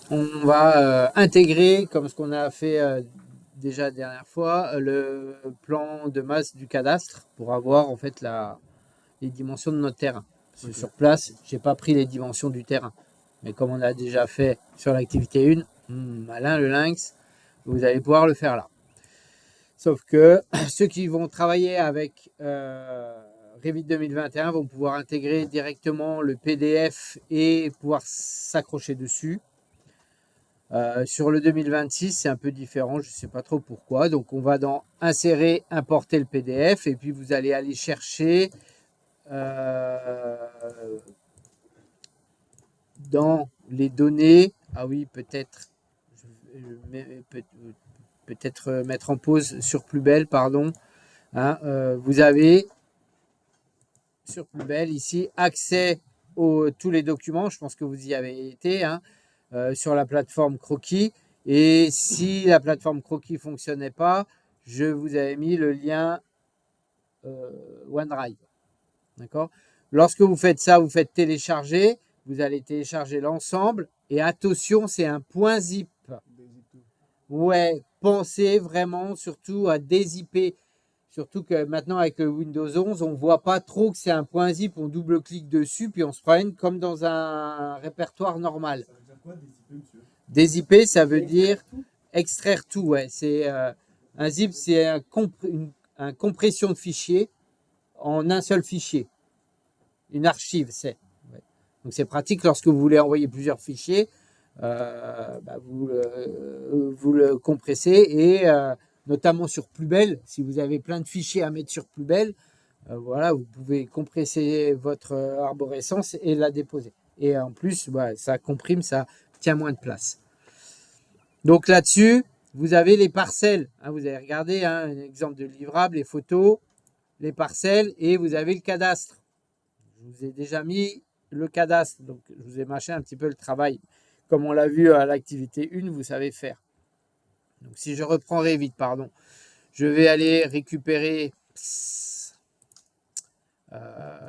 on va intégrer, comme ce qu'on a fait déjà la dernière fois, le plan de masse du cadastre pour avoir en fait les dimensions de notre terrain. Parce que sur place, j'ai pas pris les dimensions du terrain. Mais comme on a déjà fait sur l'activité 1, malin le lynx, vous allez pouvoir le faire là. Sauf que ceux qui vont travailler avec Revit 2021 vont pouvoir intégrer directement le PDF et pouvoir s'accrocher dessus. Sur le 2026, c'est un peu différent, je ne sais pas trop pourquoi. Donc, on va dans Insérer, importer le PDF et puis vous allez aller chercher dans les données. Ah oui, peut-être peut-être mettre en pause sur plus belle, pardon. Hein, vous avez sur plus belle ici accès aux tous les documents. Je pense que vous y avez été hein, sur la plateforme Croquis. Et si la plateforme Croquis fonctionnait pas, je vous avais mis le lien OneDrive. D'accord. Lorsque vous faites ça, vous faites télécharger. Vous allez télécharger l'ensemble. Et attention, c'est un point zip. Ouais, pensez vraiment surtout à dézipper. Surtout que maintenant, avec le Windows 11, on ne voit pas trop que c'est un point zip. On double-clique dessus, puis on se promène comme dans un répertoire normal. Ça veut dire quoi, dézipper, monsieur? Dézipper, ça veut dire extraire tout. Ouais. C'est un zip, c'est une compression de fichier en un seul fichier. Une archive, c'est. Ouais. Donc c'est pratique lorsque vous voulez envoyer plusieurs fichiers. Vous le compressez et notamment sur Plus Belle, si vous avez plein de fichiers à mettre sur Plus Belle, voilà, vous pouvez compresser votre arborescence et la déposer. Et en plus, ça comprime, ça tient moins de place. Donc là-dessus, vous avez les parcelles. Hein, vous avez regardé hein, un exemple de livrable, les photos, les parcelles et vous avez le cadastre. Je vous ai déjà mis le cadastre, donc je vous ai mâché un petit peu le travail. Comme on l'a vu à l'activité 1, vous savez faire. Donc si je reprends Revit, pardon, je vais aller récupérer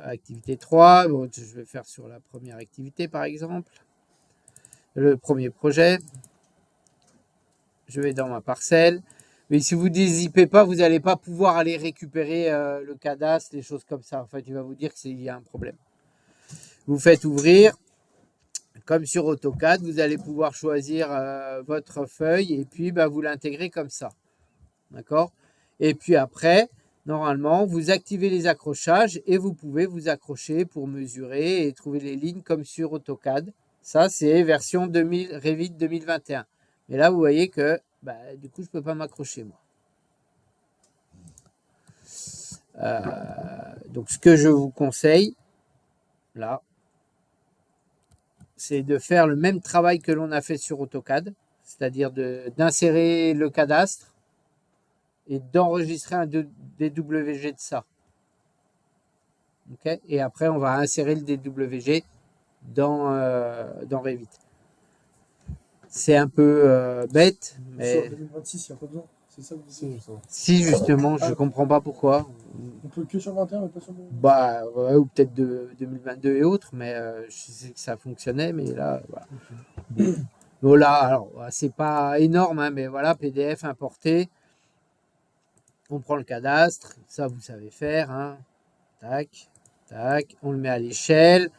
activité 3. Bon, je vais faire sur la première activité, par exemple. Le premier projet. Je vais dans ma parcelle. Mais si vous ne dézippez pas, vous n'allez pas pouvoir aller récupérer le cadastre, les choses comme ça. En fait, il va vous dire qu'il y a un problème. Vous faites ouvrir. Comme sur AutoCAD, vous allez pouvoir choisir votre feuille et puis vous l'intégrez comme ça. D'accord? Et puis après, normalement, vous activez les accrochages et vous pouvez vous accrocher pour mesurer et trouver les lignes comme sur AutoCAD. Ça, c'est version Revit 2021. Mais là, vous voyez que du coup, je ne peux pas m'accrocher, moi. Donc, ce que je vous conseille, là, c'est de faire le même travail que l'on a fait sur AutoCAD, c'est-à-dire d'insérer le cadastre et d'enregistrer un DWG de ça. Okay, et après, on va insérer le DWG dans Revit. C'est un peu bête, mais... Sur 2026, il n'y a pas besoin. C'est ça que vous dites. Si, justement, je ne comprends pas pourquoi. On peut que sur 21, mais pas sur 2026. Ouais, ou peut-être de 2022 et autres, mais je sais que ça fonctionnait, mais là, voilà. Okay. Voilà, alors, c'est pas énorme, hein, mais voilà, PDF importé. On prend le cadastre, ça vous savez faire, hein. Tac, tac, on le met à l'échelle.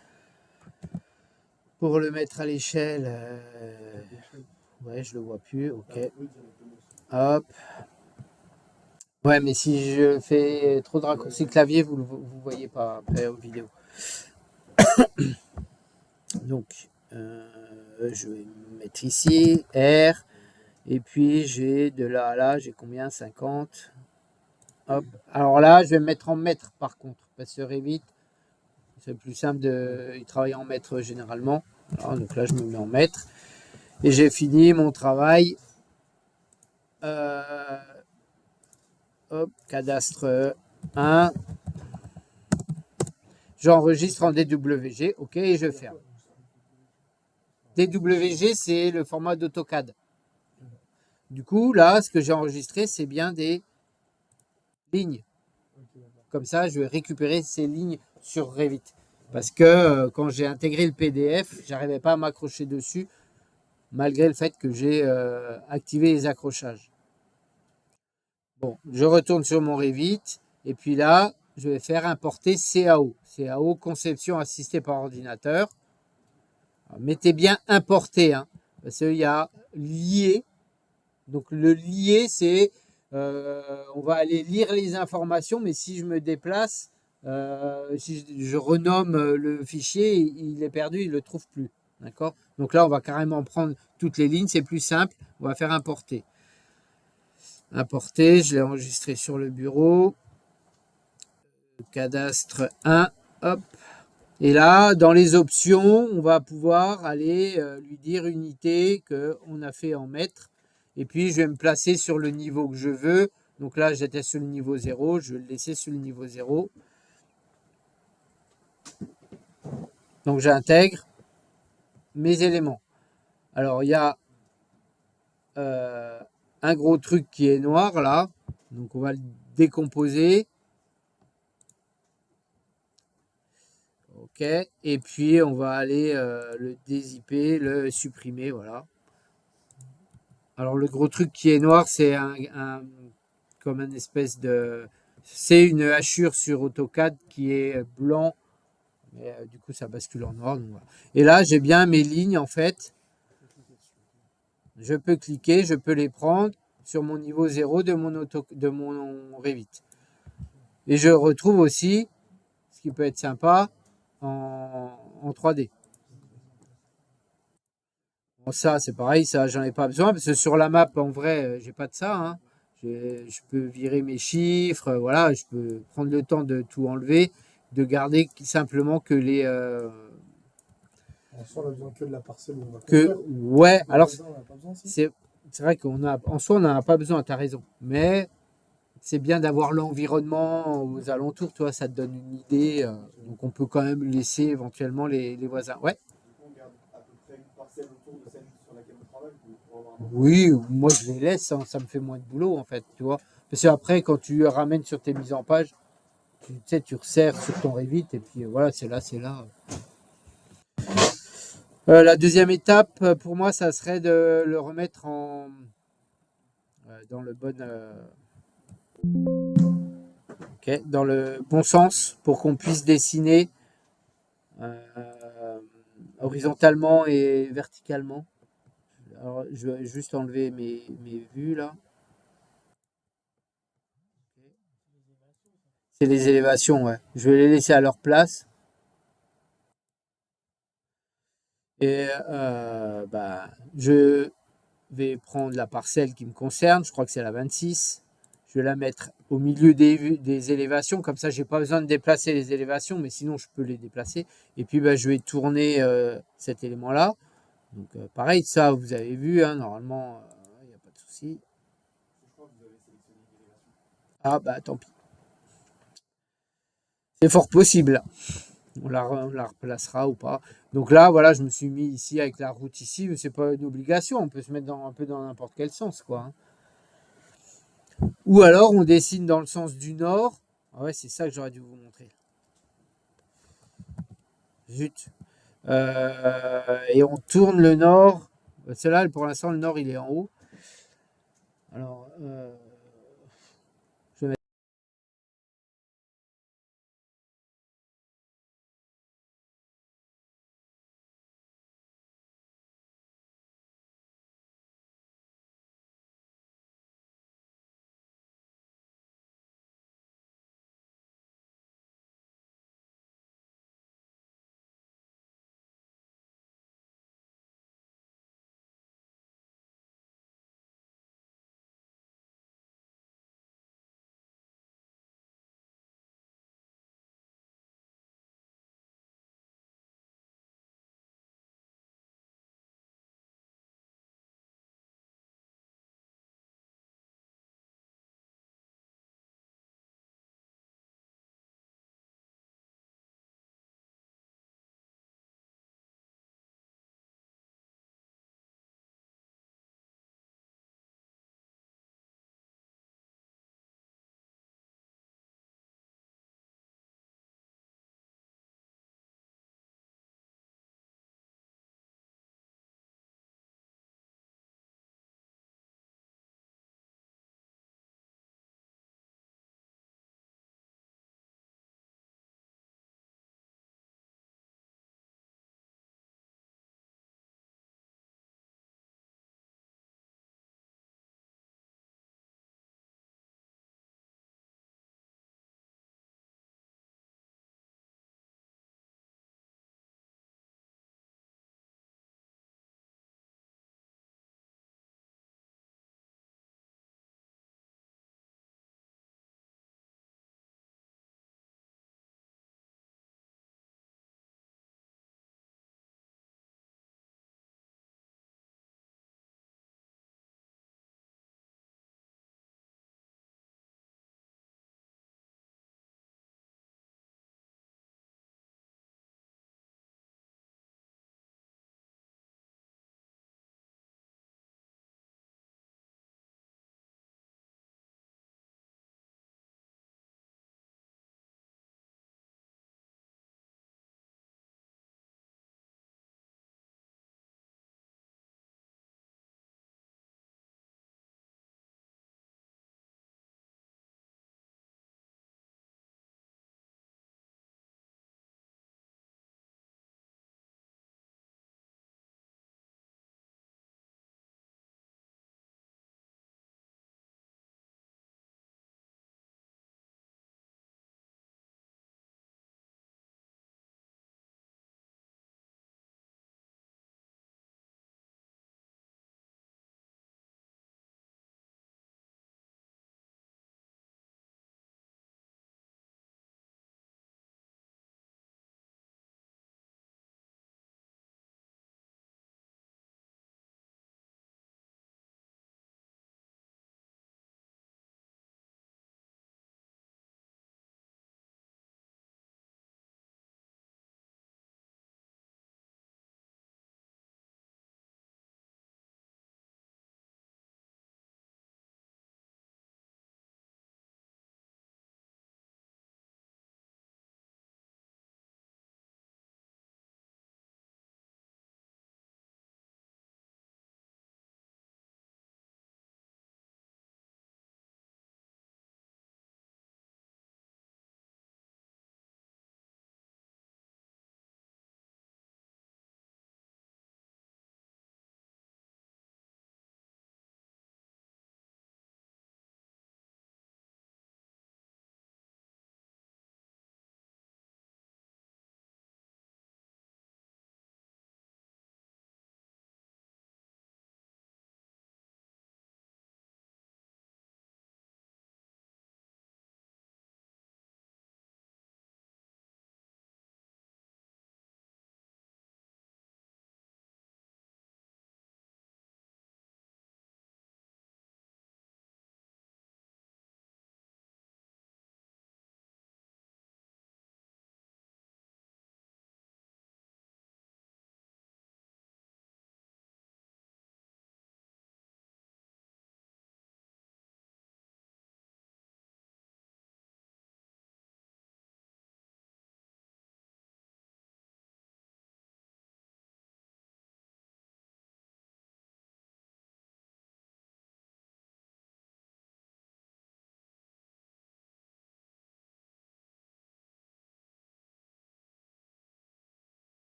Pour le mettre à l'échelle, ouais, je le vois plus, ok. Hop. Ouais, mais si je fais trop de raccourcis clavier, vous voyez pas après aux vidéos. Donc, je vais mettre ici, R, et puis j'ai de là à là, j'ai combien? 50. Hop. Alors là, je vais me mettre en mètres par contre, parce que Revit, c'est plus simple il travaille en mètres généralement. Alors, donc là, je me mets en mètres. Et j'ai fini mon travail. Hop, cadastre 1. J'enregistre en DWG, ok, et je ferme. DWG, c'est le format d'AutoCAD. Du coup, là, ce que j'ai enregistré, c'est bien des lignes. Comme ça, je vais récupérer ces lignes sur Revit. Parce que quand j'ai intégré le PDF, j'arrivais pas à m'accrocher dessus. malgré le fait que j'ai activé les accrochages. Bon, je retourne sur mon Revit et puis là, je vais faire importer CAO. CAO, conception assistée par ordinateur. Alors, mettez bien importer, hein, parce qu'il y a lier. Donc le lier, c'est on va aller lire les informations, mais si je me déplace, si je renomme le fichier, il est perdu, il ne le trouve plus. D'accord? Donc là, on va carrément prendre toutes les lignes, c'est plus simple. On va faire importer. Importer, je l'ai enregistré sur le bureau. Cadastre 1, hop. Et là, dans les options, on va pouvoir aller lui dire unité qu'on a fait en mètres. Et puis, je vais me placer sur le niveau que je veux. Donc là, j'étais sur le niveau 0. Je vais le laisser sur le niveau 0. Donc, j'intègre mes éléments. Alors, il y a un gros truc qui est noir là. Donc, on va le décomposer. OK. Et puis, on va aller le dézipper, le supprimer. Voilà. Alors, le gros truc qui est noir, c'est comme un espèce de... C'est une hachure sur AutoCAD qui est blanc. Mais du coup, ça bascule en noir. Donc voilà. Et là, j'ai bien mes lignes, en fait. Je peux cliquer, je peux les prendre sur mon niveau 0 de mon Revit. Et je retrouve aussi, ce qui peut être sympa, en 3D. Bon, ça, c'est pareil, ça, j'en ai pas besoin, parce que sur la map, en vrai, j'ai pas de ça, hein. Je peux virer mes chiffres, voilà, je peux prendre le temps de tout enlever, de garder simplement que les... En soi, on a besoin que de la parcelle où on va que, construire. ouais, Dans le alors voisin, on n'a pas besoin, si. c'est vrai en soi, on n'en a pas besoin, tu as raison. Mais c'est bien d'avoir l'environnement aux alentours, toi, ça te donne une idée. Donc on peut quand même laisser éventuellement les voisins. Ouais. On garde à peu près une parcelle autour de celle sur laquelle on travaille pour avoir un Oui, moi je les laisse, hein, ça me fait moins de boulot en fait, tu vois. Parce qu'après, quand tu ramènes sur tes mises en page, tu sais, tu resserres sur ton Revit et puis voilà, c'est là, c'est là. La deuxième étape, pour moi, ça serait de le remettre dans le bon, dans le bon sens pour qu'on puisse dessiner horizontalement et verticalement. Alors, je vais juste enlever mes vues là. C'est les élévations, ouais. Je vais les laisser à leur place. Et je vais prendre la parcelle qui me concerne. Je crois que c'est la 26. Je vais la mettre au milieu des élévations. Comme ça, j'ai pas besoin de déplacer les élévations, mais sinon, je peux les déplacer. Et puis, je vais tourner cet élément-là. Donc, pareil, ça, vous avez vu, hein, normalement, il n'y a pas de souci. Ah, tant pis. C'est fort possible. On la replacera ou pas. Donc là, voilà, je me suis mis ici avec la route ici, mais c'est pas une obligation. On peut se mettre un peu dans n'importe quel sens, quoi. Ou alors, on dessine dans le sens du nord. Ah ouais, c'est ça que j'aurais dû vous montrer. Zut. Et on tourne le nord. Celle-là, pour l'instant, le nord, il est en haut. Alors,